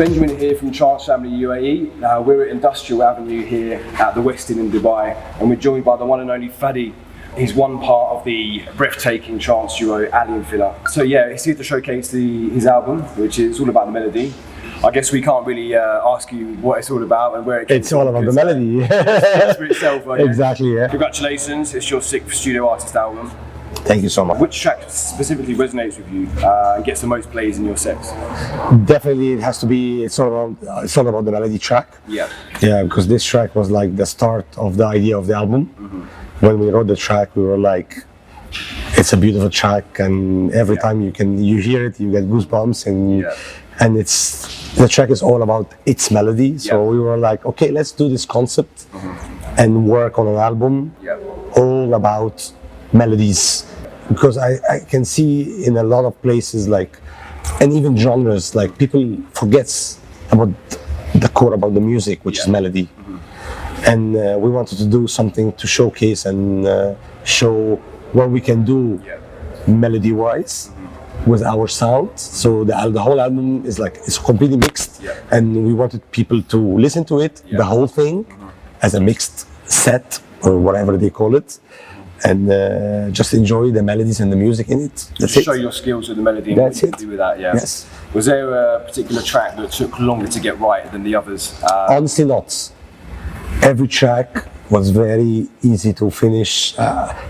Benjamin here from TranceFamilyUAE. We're at Industrial Avenue here at the Westin in Dubai, and we're joined by the one and only Fadi. He's one part of the breathtaking trance duo Aly&Fila. So yeah, he's here to showcase his album, which is all about the melody. I guess we can't really ask you what it's all about and where it came from. It's all about the melody. It's for itself, I guess. Exactly, yeah. Congratulations, it's your 6th studio artist album. Thank you so much. Which track specifically resonates with you and gets the most plays in your sets? Definitely, it has to be. It's all about the melody track. Yeah. Yeah, because this track was like the start of the idea of the album. Mm-hmm. When we wrote the track, we were like, it's a beautiful track, and every time you hear it, you get goosebumps, and the track is all about its melody. So we were like, okay, let's do this concept and work on an album all about melodies, because I can see in a lot of places, like, and even genres, like people forgets about the core about the music, which is melody. And we wanted to do something to showcase and show what we can do melody wise with our sound. So the whole album is like, it's completely mixed, and we wanted people to listen to it, the whole thing, as a mixed set or whatever they call it, and just enjoy the melodies and the music in it. That's it. Show your skills with the melody and what you can do with that. Yes. Was there a particular track that took longer to get right than the others? Honestly, not. Every track was very easy to finish.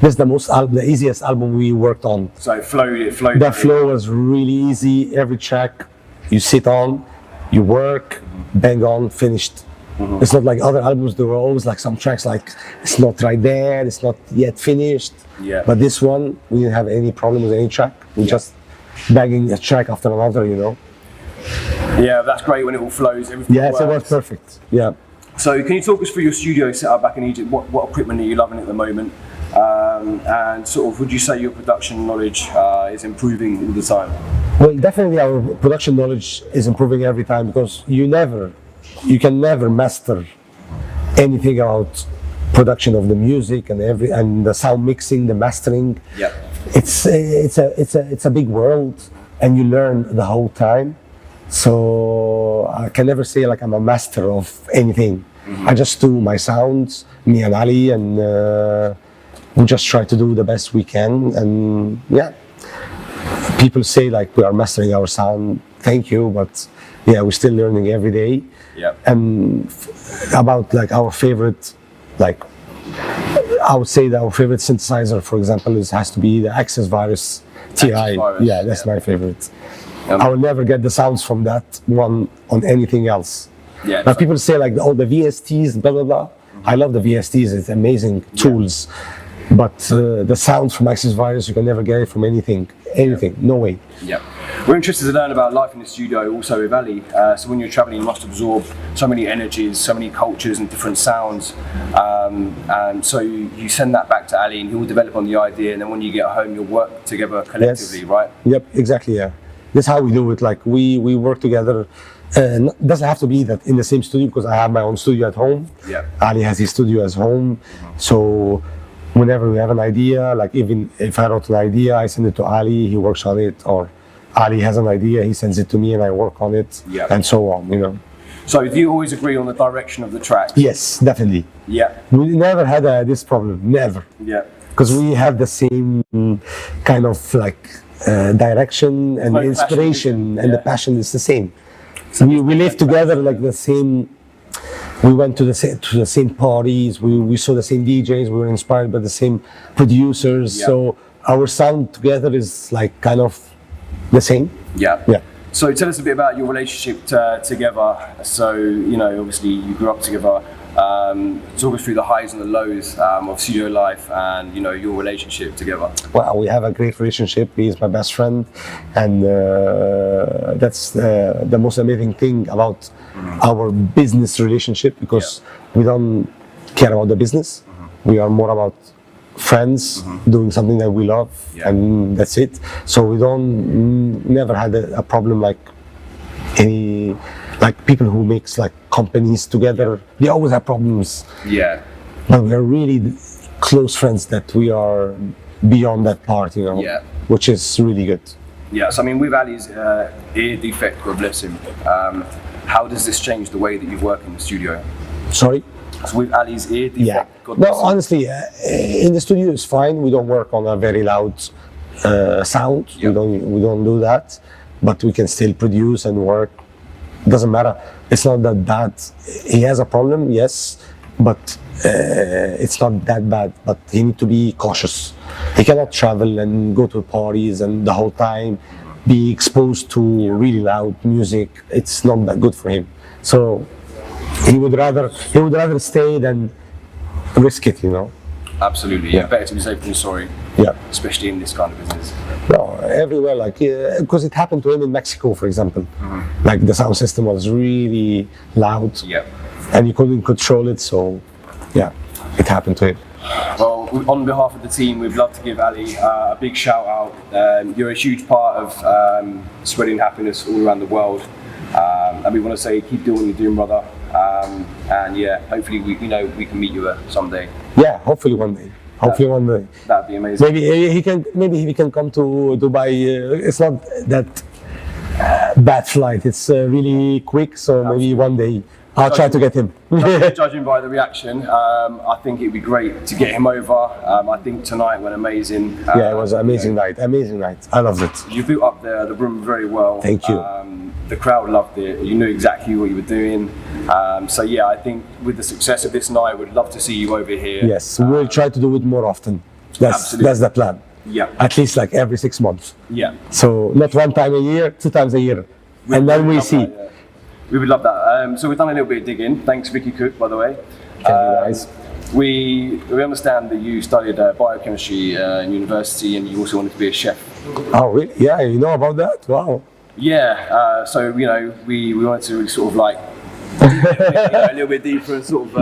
This is the easiest album we worked on. So it flowed. The flow was really easy. Every track you sit on, you work, bang on, finished. It's not like other albums. There were always like some tracks like it's not right there, it's not yet finished. Yeah. But this one, we didn't have any problem with any track. We just banging a track after another, you know. Yeah, that's great when it all flows. Everything works. It was perfect. Yeah. So can you talk us through your studio setup back in Egypt? What equipment are you loving at the moment? And sort of, would you say your production knowledge is improving all the time? Well, definitely our production knowledge is improving every time, because you can never master anything about production of the music and the sound mixing, the mastering. Yeah. It's a big world, and you learn the whole time. So I can never say like I'm a master of anything. I just do my sounds, me and Ali, and we just try to do the best we can. And yeah, people say like we are mastering our sound. Thank you, but yeah, we're still learning every day. Yeah. And about like our favorite, like I would say that our favorite synthesizer, for example, has to be the Access Virus TI. Yeah, that's my favorite. I will never get the sounds from that one on anything else. Yeah. But people say like all the VSTs, blah blah blah. I love the VSTs; it's amazing tools. But the sounds from Access Virus, you can never get it from anything. No way. Yeah. We're interested to learn about life in the studio also with Ali. So when you're traveling, you must absorb so many energies, so many cultures and different sounds. And so you send that back to Ali, and he will develop on the idea, and then when you get home, you'll work together collectively, right? Yep, exactly, yeah. That's how we do it. Like we work together. Doesn't have to be that in the same studio, because I have my own studio at home. Yeah. Ali has his studio at home. So whenever we have an idea, like even if I wrote an idea, I send it to Ali, he works on it, or Ali has an idea, he sends it to me and I work on it, and so on, you know. So do you always agree on the direction of the track? Yes, definitely. Yeah. We never had this problem, never. Yeah. Because we have the same kind of like direction and the inspiration and the passion is the same. So we live together like the same. We went to the same parties. We saw the same DJs. We were inspired by the same producers. Yeah. So our sound together is like kind of the same. Yeah. Yeah. So tell us a bit about your relationship together. So obviously you grew up together. Talk us through the highs and the lows of studio life and your relationship together. Well, we have a great relationship. He's my best friend, and that's the most amazing thing about our business relationship, because we don't care about the business. We are more about friends doing something that we love, and that's it. So we never had a problem like any. Like people who makes like companies together, they always have problems. Yeah. But we are really close friends that we are beyond that part, which is really good. Yes, I mean with Ali's ear defect, God bless him, How does this change the way that you work in the studio? Sorry? So with Ali's ear defect, God No, bless him. honestly, in the studio it's fine. We don't work on a very loud sound. Yep. We don't do that, but we can still produce and work. Doesn't matter. It's not that bad. He has a problem, yes, but it's not that bad. But he needs to be cautious. He cannot travel and go to parties and the whole time be exposed to really loud music. It's not that good for him. So he would rather stay than risk it, you know. Absolutely, yeah. Better to be safe than sorry. Yeah. Especially in this kind of business. No, everywhere, like, because it happened to him in Mexico, for example. Like the sound system was really loud, Yeah. and you couldn't control it. So, yeah, it happened to him. Well, on behalf of the team, we'd love to give Ali a big shout out. You're a huge part of spreading happiness all around the world, and we want to say keep doing what you're doing, brother. And yeah, hopefully we can meet you someday. Yeah, hopefully one day. Hopefully one day. That'd be amazing. Maybe he can come to Dubai. It's not that bad flight. It's really quick. So maybe one day I'll try to get him. Judging by the reaction, I think it'd be great to get him over. I think tonight went amazing. Yeah, it was an amazing night. Amazing night. I loved it. You built up the room very well. Thank you. The crowd loved it. You knew exactly what you were doing. So yeah, I think with the success of this night, we'd love to see you over here. Yes, we'll try to do it more often. Absolutely. That's the plan. Yeah. At least like every 6 months. Yeah. So not one time a year, 2 times a year, and then we love see. that, yeah. We would love that. So we've done a little bit of digging. Thanks, Vicky Cook, by the way. Thank you, guys. We understand that you studied biochemistry in university, and you also wanted to be a chef. Oh, really? Yeah, you know about that? Wow. Yeah. So we wanted to sort of like a little bit deeper and sort of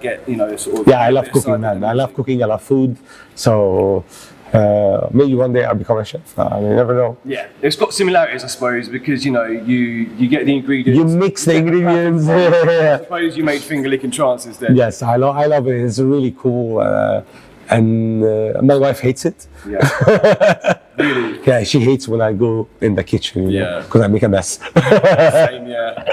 get sort of. Yeah, I love cooking, man. I love cooking. I love food. So maybe one day I'll become a chef. I mean, you never know. Yeah, it's got similarities, I suppose, because you get the ingredients. You mix the ingredients. I suppose you made finger licking trance instead. Yes, I love it. It's really cool. And my wife hates it. Yeah. Really? Yeah, she hates when I go in the kitchen. Yeah. Because I make a mess. Same, yeah.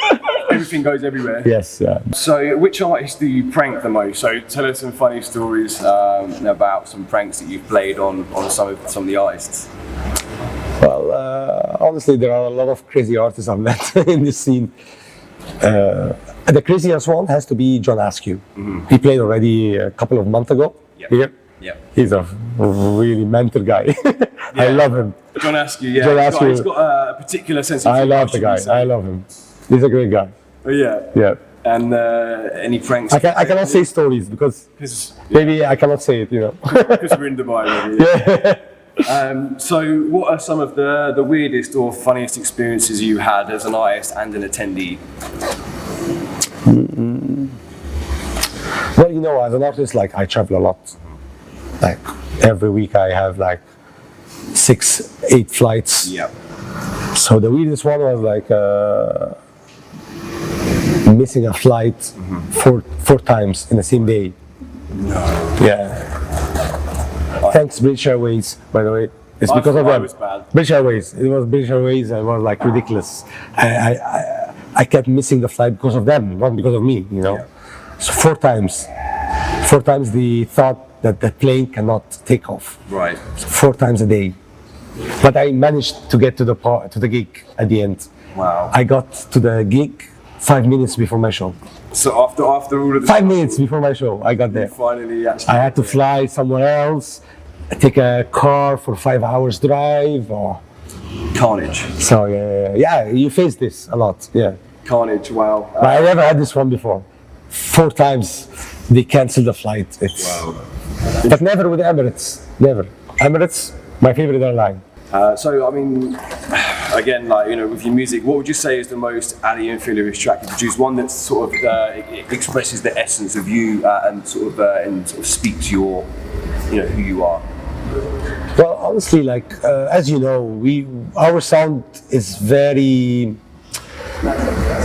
Everything goes everywhere. Yes. So, which artist do you prank the most? So, tell us some funny stories about some pranks that you've played on some of the artists. Well, honestly, there are a lot of crazy artists I've met in this scene. The craziest one has to be John Askew. He played already a couple of months ago here. Yeah. He's a really mental guy. I love him. John Askew, yeah. John Askew. He's got a particular sense of I humor, love the should guy. we say. I love him. He's a great guy. Oh, yeah. Yeah. And any pranks? I cannot say stories because maybe I cannot say it, you know. Because we're in Dubai, maybe. Yeah. So, what are some of the weirdest or funniest experiences you had as an artist and an attendee? Well, you know, as an artist, like I travel a lot. Like every week I have like 6-8 flights. Yeah. So the weirdest one was like missing a flight 4 times in the same day. No. Yeah. Thanks British Airways, by the way. It's because of them. Was bad. British Airways. It was British Airways and it was like ridiculous. I kept missing the flight because of them, not because of me, you know. Yeah. So 4 times. 4 times they thought that the plane cannot take off. Right. So 4 times a day. But I managed to get to the gig at the end. Wow. I got to the gig 5 minutes before my show. So after all of the 5 minutes before my show, I got there. finally actually. I had to fly somewhere else, take a car for 5 hours drive. Carnage. So yeah, you face this a lot. Yeah. Carnage. Wow. But I never had this one before. 4 times they canceled the flight. Wow. But never with Emirates. Never. Emirates, my favorite airline. So I mean, again, like with your music, what would you say is the most Aly&Fila track you produce? One that sort of expresses the essence of you and sort of speaks your, who you are. Well, honestly, like as you know, our sound is very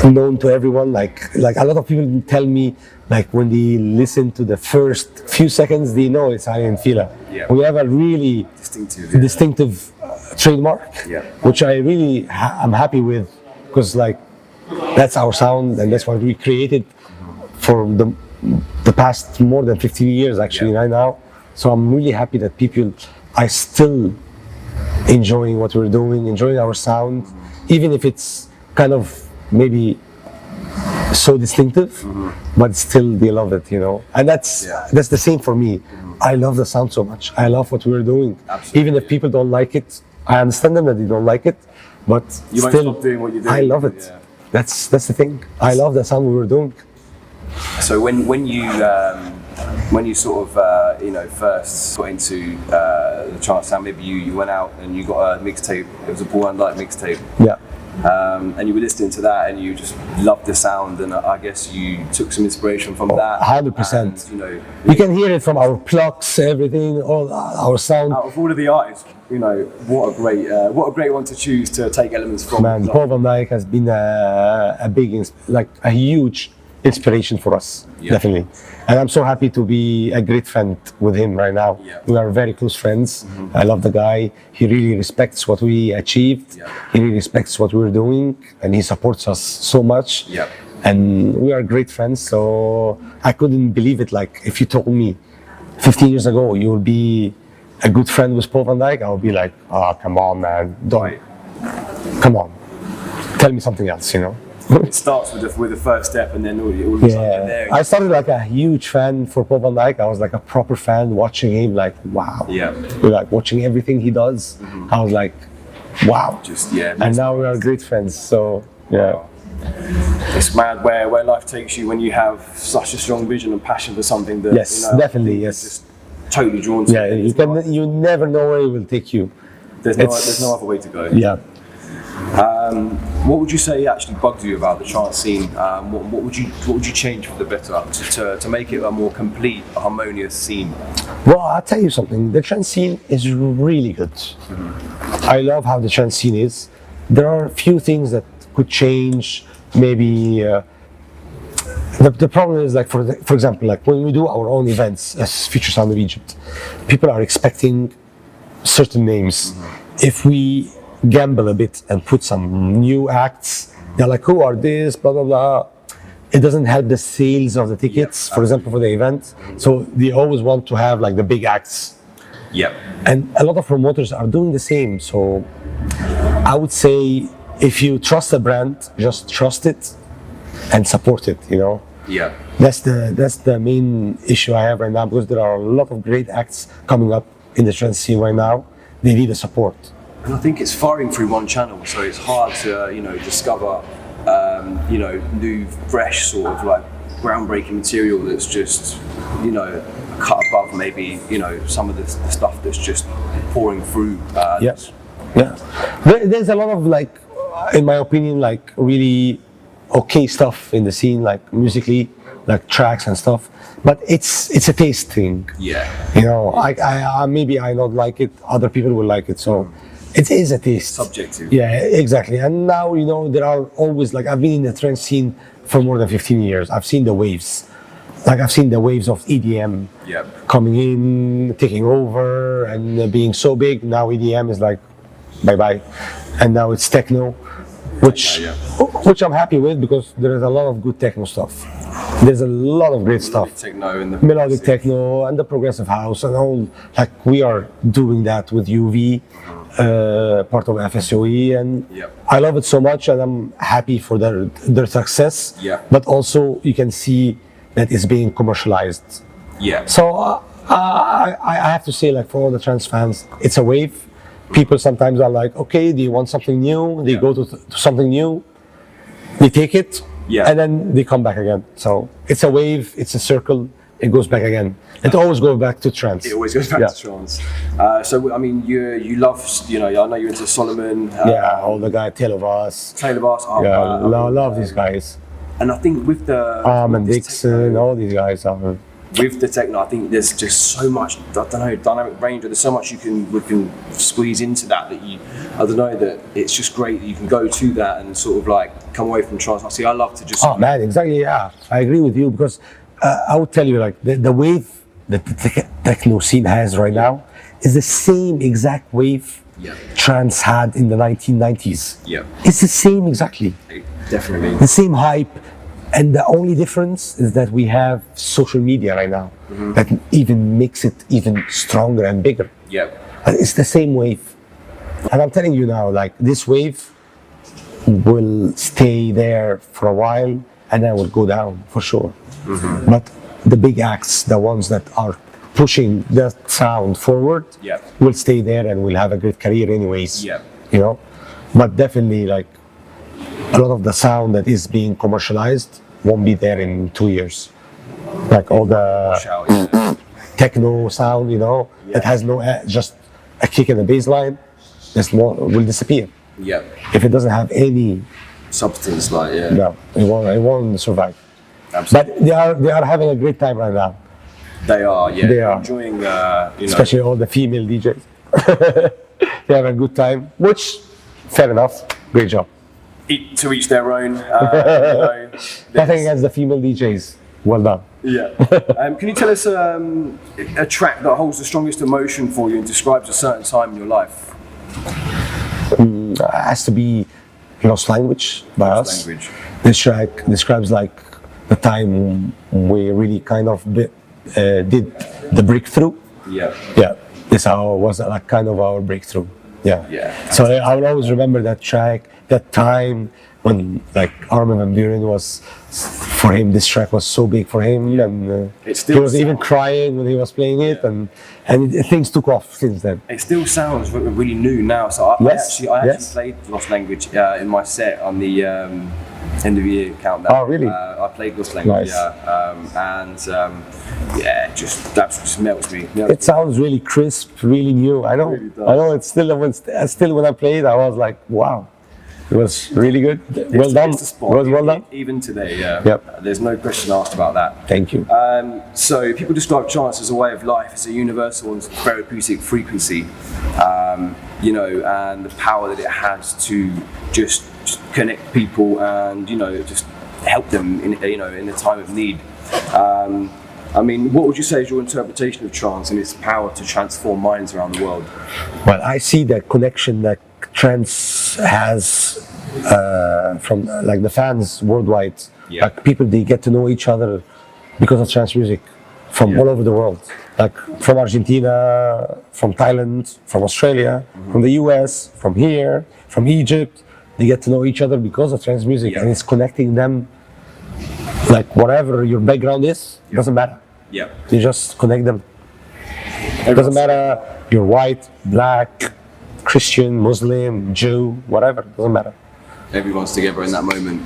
known to everyone. Like a lot of people tell me, like when they listen to the first few seconds, they know it's Aly&Fila. Yeah. We have a really distinctive trademark, Yeah. which I really I'm happy with, because like That's our sound, and that's what we created for the past more than 15 years actually right now. So I'm really happy that people are still enjoying what we're doing, enjoying our sound, even if it's kind of maybe so distinctive, but still they love it, you know. And that's the same for me. I love the sound so much. I love what we're doing. Absolutely. Even if people don't like it, I understand them that they don't like it, but You won't still, stop doing what you're doing. I love it. Yeah. That's the thing. I love the sound we were doing. So when you sort of first got into the trance sound, maybe you went out and you got a mixtape. It was a Paul van Dyk mixtape. Yeah. And you were listening to that and you just loved the sound, and I guess you took some inspiration from that. 100%. And, you can hear it from our plucks, everything, all our sound. out of all of the artists, what a great one to choose to take elements from. Man, Paul van Dyk has been a huge inspiration for us, definitely. And I'm so happy to be a great friend with him right now. Yeah. We are very close friends. I love the guy. He really respects what we achieved. He really respects what we're doing, and he supports us so much. Yeah. And we are great friends. So I couldn't believe it. Like if you told me 15 years ago you will be a good friend with Paul van Dyk, I would be like, oh, come on, man, don't. Come on, tell me something else, you know. It starts with the first step, and then all of a sudden you're there. I started like a huge fan for Paul van Dyk. I was like a proper fan, watching him like, wow. Yeah. Like watching everything he does. I was like, wow. And now we are great friends. So yeah. Wow. It's mad where life takes you when you have such a strong vision and passion for something that definitely, you're just totally drawn to. Yeah, you never know where it will take you. There's no other way to go. Yeah. What would you say actually bugs you about the trance scene? What would you change for the better to make it a more complete, harmonious scene? Well, I'll tell you something. The trance scene is really good. I love how the trance scene is. There are a few things that could change. Maybe the problem is like for example, like when we do our own events as Future Sound of Egypt, people are expecting certain names. If we gamble a bit and put some new acts, they're like, who are this, blah blah blah. It doesn't help the sales of the tickets, for example, for the event. So they always want to have like the big acts. Yeah. And a lot of promoters are doing the same. So I would say, if you trust a brand, just trust it and support it, you know. Yeah. That's the main issue I have right now, because there are a lot of great acts coming up in the trance scene right now. They need the support. And I think it's firing through one channel, so it's hard to discover new, fresh, sort of like groundbreaking material that's just cut above maybe some of the stuff that's just pouring through. Yes. Yeah. There's a lot of like, in my opinion, like really okay stuff in the scene, like musically, like tracks and stuff. But it's a taste thing. Yeah. I maybe I don't like it. Other people will like it. So it is a taste. Subjective. Yeah, exactly. And now there are always like, I've been in the trance scene for more than 15 years. I've seen the waves. Like I've seen the waves of EDM coming in, taking over, and being so big. Now EDM is like bye bye, and now it's techno, which I'm happy with, because there is a lot of good techno stuff. There's a lot of great stuff. Techno and the melodic techno and the progressive house and all. Like we are doing that with UV, part of FSOE, and I love it so much, and I'm happy for their success. Yeah. But also you can see that it's being commercialized. Yeah. So I have to say, like, for all the trance fans, it's a wave. People sometimes are like, okay, they want something new. They go to something new. They take it, and then they come back again. So it's a wave. It's a circle. It goes back again. It always goes back to trance. It always goes back to trance. So I mean, you love, I know you're into Solomon. All the guys, Tale of Us. Oh, love these guys. And I think with the and Dixon, all these guys are. With the techno, I think there's just so much, dynamic range. There's so much we can squeeze into that that it's just great that you can go to that and sort of like come away from trance. I love to just. Oh man, exactly. Yeah, I agree with you, because I would tell you, like, the wave that the techno scene has right now is the same exact wave trance had in the 1990s. Yeah. It's the same exactly. Definitely. The same hype. And the only difference is that we have social media right now that even makes it even stronger and bigger. Yeah. But it's the same wave. And I'm telling you now, like this wave will stay there for a while and then will go down for sure. But the big acts, the ones that are pushing that sound forward, will stay there and will have a great career anyways. Yeah. You know? But definitely like a lot of the sound that is being commercialized won't be there in 2 years. Like all the techno sound, you know, that has no just a kick and a bass line, will disappear. Yeah. If it doesn't have any substance, like no, it won't survive. Absolutely. But they are having a great time right now. They are, They are enjoying, especially all the female DJs. They have a good time, which fair enough. Great job. To each their own. Nothing against the female DJs. Well done. Yeah. Can you tell us a track that holds the strongest emotion for you and describes a certain time in your life? It has to be Lost Language by us. Language. This track describes like the time we really kind of did the breakthrough. Yeah. Yeah. This was like kind of our breakthrough. Yeah. Yeah. So I will always remember that track, that time when like Armin van Buuren was, for him, this track was so big for him, and he was even crying when he was playing it, and things took off since then. It still sounds really new now. So I actually played Lost Language in my set on the end of year countdown. Oh, really? I played Lost Language, nice. that just melts me. It sounds really crisp, really new. I know. It really I know. It's still when I played, I was like, wow. It was really good. Well done. It was well done. Even today, Yep. There's no question asked about that. Thank you. So people describe trance as a way of life. It's a universal and therapeutic frequency, and the power that it has to just connect people and just help them in a time of need. I mean, what would you say is your interpretation of trance and its power to transform minds around the world? Well, I see the connection that trance has from like the fans worldwide. Like people, they get to know each other because of trance music from all over the world. Like from Argentina, from Thailand, from Australia, from the US, from here, from Egypt. They get to know each other because of trance music, and it's connecting them. Like whatever your background is, it doesn't matter. Yeah. You just connect them. It doesn't matter you're white, black, Christian, Muslim, Jew, whatever, it doesn't matter. Everyone's together in that moment.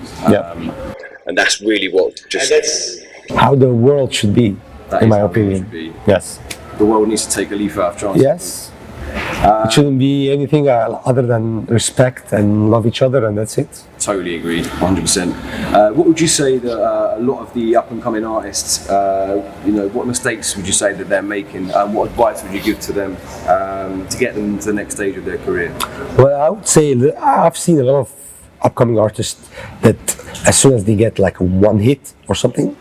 And that's really what that's how the world should be, in my opinion. Yes. The world needs to take a leaf out of trance. Yes. It shouldn't be anything other than respect and love each other, and that's it. Totally agreed, 100%. What would you say that a lot of the up-and-coming artists, what mistakes would you say that they're making? What advice would you give to them to get them to the next stage of their career? Well, I would say that I've seen a lot of upcoming artists that as soon as they get like one hit or something,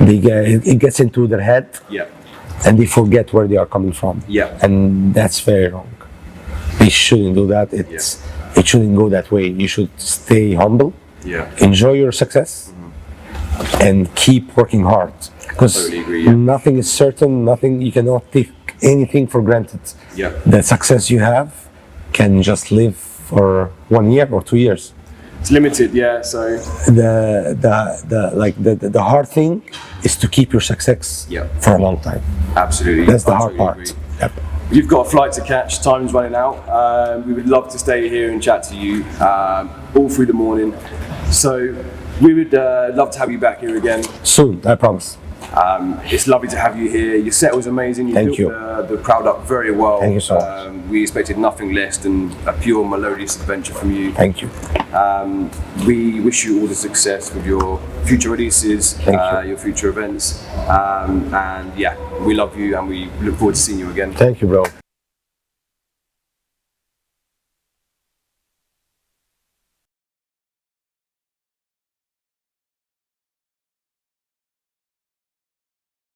it gets into their head. Yeah. And they forget where they are coming from. Yeah. And that's very wrong. They shouldn't do that. It shouldn't go that way. You should stay humble. Yeah. Enjoy your success. And keep working hard. Because nothing is certain, you cannot take anything for granted. Yeah. The success you have can just live for 1 year or 2 years. It's limited, yeah. So the hard thing is to keep your success for a long time. Absolutely. That's the hard part. Yep. You've got a flight to catch. Time's running out. We would love to stay here and chat to you all through the morning. So we would love to have you back here again soon. I promise. It's lovely to have you here. Your set was amazing. You built the crowd up very well. Thank you so much. We expected nothing less than a pure melodious adventure from you. Thank you. We wish you all the success with your future releases, your future events, and we love you and we look forward to seeing you again. Thank you, bro.